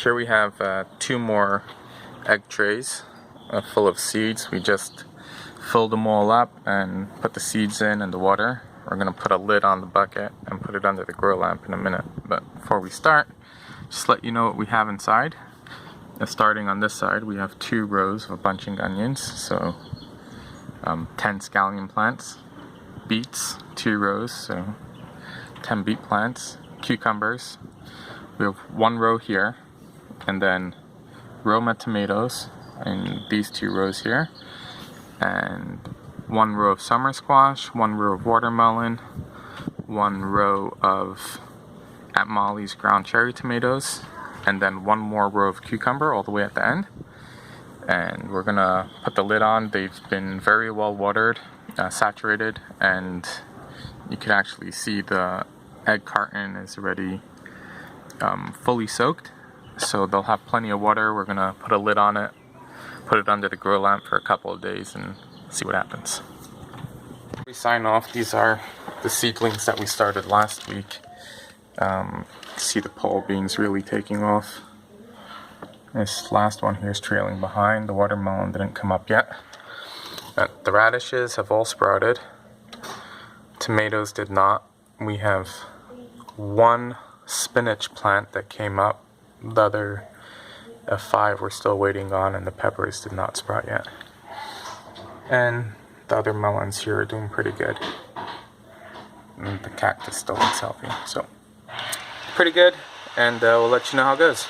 Here we have 2 more egg trays full of seeds. We just filled them all up and put the seeds in the water. We're going to put a lid on the bucket and put it under the grow lamp in a minute. But before we start, just let you know what we have inside. Starting on this side, we have 2 rows of bunching onions, so 10 scallion plants, beets, 2 rows, so 10 beet plants, cucumbers. We have 1 row here, and then Roma tomatoes in these 2 rows here, and 1 row of summer squash, 1 row of watermelon, 1 row of Aunt Molly's ground cherry tomatoes, and then 1 more row of cucumber all the way at the end. And we're gonna put the lid on. They've been very well watered, saturated, and you can actually see the egg carton is already fully soaked, so they'll have plenty of water. We're gonna put a lid on it, put it under the grow lamp for a couple of days and see what happens. Before we sign off, these are the seedlings that we started last week. See the pole beans really taking off. This last one here is trailing behind. The watermelon didn't come up yet. But the radishes have all sprouted. Tomatoes did not. We have 1 spinach plant that came up. The other 5 we're still waiting on, and the peppers did not sprout yet. And the other melons here are doing pretty good. And the cactus still looks healthy. So pretty good, and we'll let you know how it goes.